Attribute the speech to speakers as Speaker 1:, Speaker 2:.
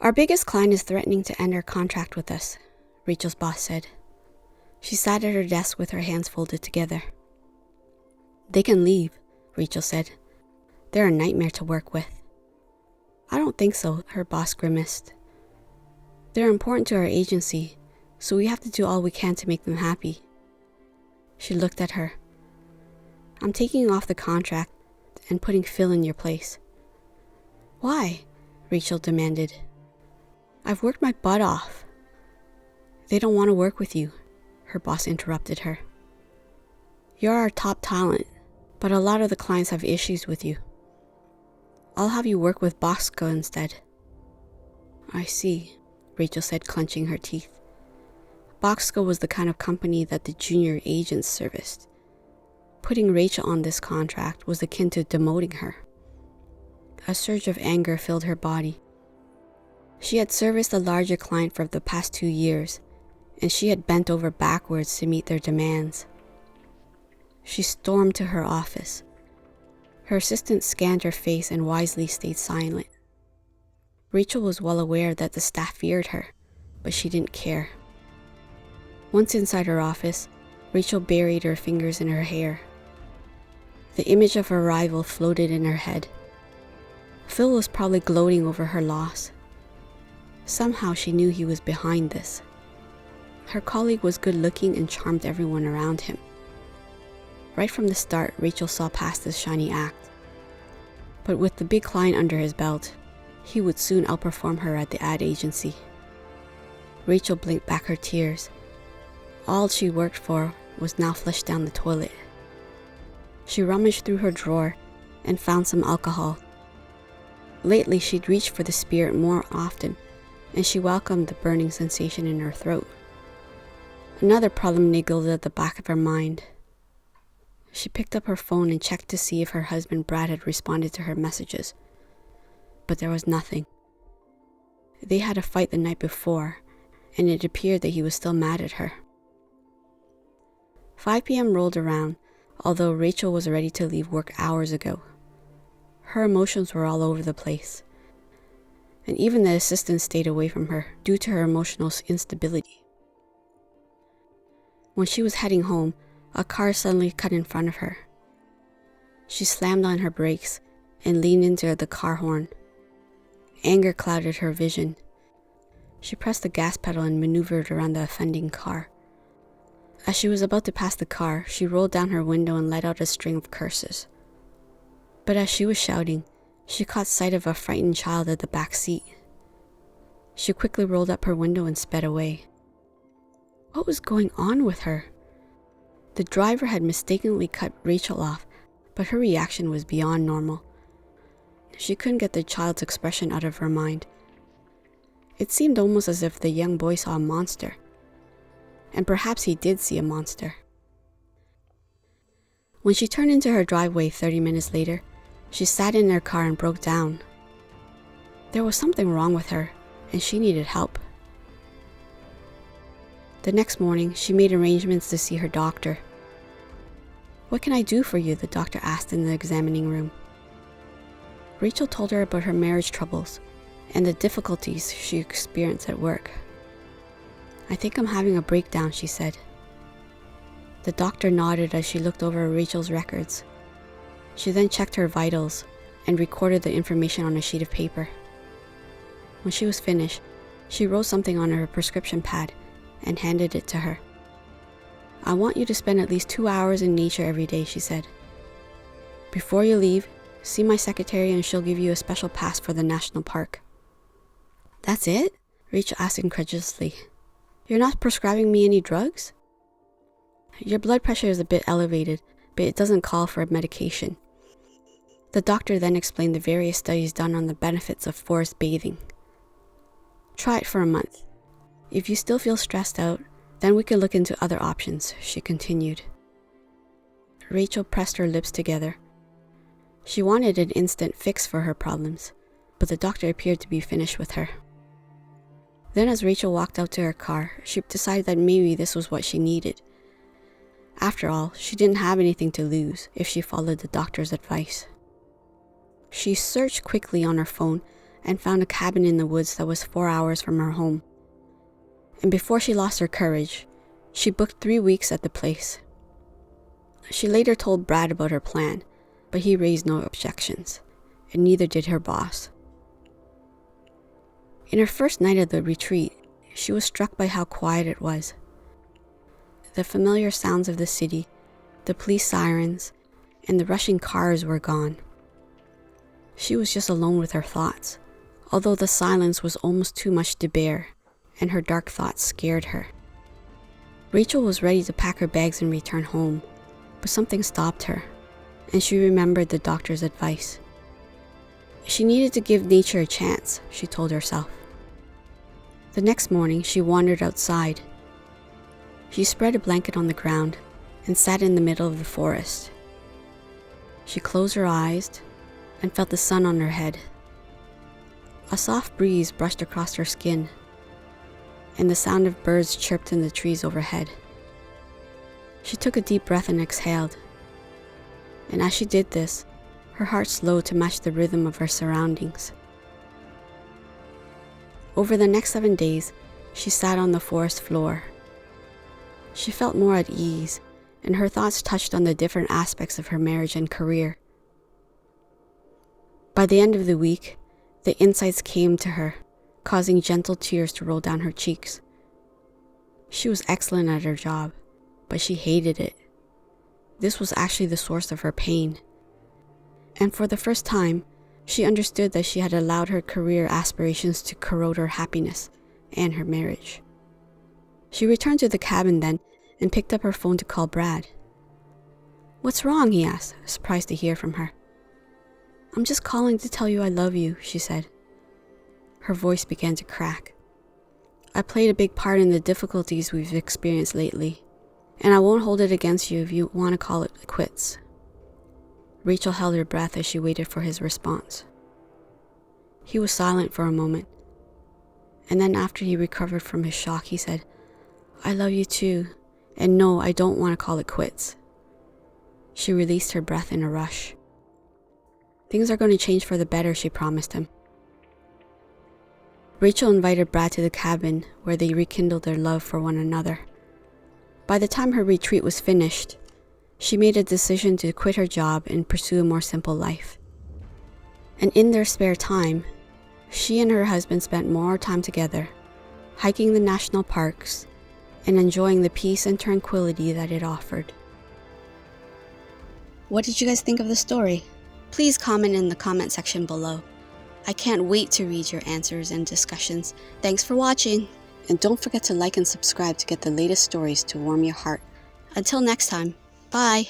Speaker 1: Our biggest client is threatening to end her contract with us, Rachel's boss said. She sat at her desk with her hands folded together. They can leave, Rachel said. They're a nightmare to work with. I don't think so, her boss grimaced. They're important to our agency, so we have to do all we can to make them happy. She looked at her. I'm taking you off the contract and putting Phil in your place. Why? Rachel demanded. I've worked my butt off. They don't want to work with you, her boss interrupted her. You're our top talent, but a lot of the clients have issues with you. I'll have you work with Bosco instead. I see, Rachel said, clenching her teeth. Bosco was the kind of company that the junior agents serviced. Putting Rachel on this contract was akin to demoting her. A surge of anger filled her body. She had serviced a larger client for the past 2 years, and she had bent over backwards to meet their demands. She stormed to her office. Her assistant scanned her face and wisely stayed silent. Rachel was well aware that the staff feared her, but she didn't care. Once inside her office, Rachel buried her fingers in her hair. The image of her rival floated in her head. Phil was probably gloating over her loss. Somehow she knew he was behind this. Her colleague was good-looking and charmed everyone around him. Right from the start, Rachel saw past this shiny act. But with the big client under his belt, he would soon outperform her at the ad agency. Rachel blinked back her tears. All she worked for was now flushed down the toilet. She rummaged through her drawer and found some alcohol. Lately, she'd reached for the spirit more often, and she welcomed the burning sensation in her throat. Another problem niggled at the back of her mind. She picked up her phone and checked to see if her husband Brad had responded to her messages. But there was nothing. They had a fight the night before, and it appeared that he was still mad at her. 5 p.m. rolled around, although Rachel was ready to leave work hours ago. Her emotions were all over the place, and even the assistant stayed away from her due to her emotional instability. When she was heading home, a car suddenly cut in front of her. She slammed on her brakes and leaned into the car horn. Anger clouded her vision. She pressed the gas pedal and maneuvered around the offending car. As she was about to pass the car, she rolled down her window and let out a string of curses. But as she was shouting, she caught sight of a frightened child at the back seat. She quickly rolled up her window and sped away. What was going on with her? The driver had mistakenly cut Rachel off, but her reaction was beyond normal. She couldn't get the child's expression out of her mind. It seemed almost as if the young boy saw a monster. And perhaps he did see a monster. When she turned into her driveway 30 minutes later, she sat in her car and broke down. There was something wrong with her, and she needed help. The next morning, she made arrangements to see her doctor. What can I do for you? The doctor asked in the examining room. Rachel told her about her marriage troubles and the difficulties she experienced at work. I think I'm having a breakdown, she said. The doctor nodded as she looked over Rachel's records. She then checked her vitals and recorded the information on a sheet of paper. When she was finished, she wrote something on her prescription pad and handed it to her. I want you to spend at least 2 hours in nature every day, she said. Before you leave, see my secretary and she'll give you a special pass for the national park. That's it? Rachel asked incredulously. You're not prescribing me any drugs? Your blood pressure is a bit elevated, but it doesn't call for medication. The doctor then explained the various studies done on the benefits of forest bathing. Try it for a month. If you still feel stressed out, then we could look into other options, she continued. Rachel pressed her lips together. She wanted an instant fix for her problems, but the doctor appeared to be finished with her. Then as Rachel walked out to her car, she decided that maybe this was what she needed. After all, she didn't have anything to lose if she followed the doctor's advice. She searched quickly on her phone and found a cabin in the woods that was 4 hours from her home. And before she lost her courage, she booked 3 weeks at the place. She later told Brad about her plan, but he raised no objections, and neither did her boss. In her first night of the retreat, she was struck by how quiet it was. The familiar sounds of the city, the police sirens, and the rushing cars were gone. She was just alone with her thoughts, although the silence was almost too much to bear, and her dark thoughts scared her. Rachel was ready to pack her bags and return home, but something stopped her, and she remembered the doctor's advice. She needed to give nature a chance, she told herself. The next morning, she wandered outside. She spread a blanket on the ground and sat in the middle of the forest. She closed her eyes and felt the sun on her head. A soft breeze brushed across her skin, and the sound of birds chirped in the trees overhead. She took a deep breath and exhaled, and as she did this, her heart slowed to match the rhythm of her surroundings. Over the next 7 days, she sat on the forest floor. She felt more at ease, and her thoughts touched on the different aspects of her marriage and career. By the end of the week, the insights came to her, causing gentle tears to roll down her cheeks. She was excellent at her job, but she hated it. This was actually the source of her pain. And for the first time, she understood that she had allowed her career aspirations to corrode her happiness and her marriage. She returned to the cabin then and picked up her phone to call Brad. "What's wrong?" he asked, surprised to hear from her. "I'm just calling to tell you I love you," she said. Her voice began to crack. "I played a big part in the difficulties we've experienced lately, and I won't hold it against you if you want to call it quits." Rachel held her breath as she waited for his response. He was silent for a moment, and then after he recovered from his shock, he said, "I love you too, and no, I don't want to call it quits." She released her breath in a rush. "Things are going to change for the better," she promised him. Rachel invited Brad to the cabin, where they rekindled their love for one another. By the time her retreat was finished, she made a decision to quit her job and pursue a more simple life. And in their spare time, she and her husband spent more time together, hiking the national parks and enjoying the peace and tranquility that it offered. What did you guys think of the story? Please comment in the comment section below. I can't wait to read your answers and discussions. Thanks for watching, and don't forget to like and subscribe to get the latest stories to warm your heart. Until next time, bye!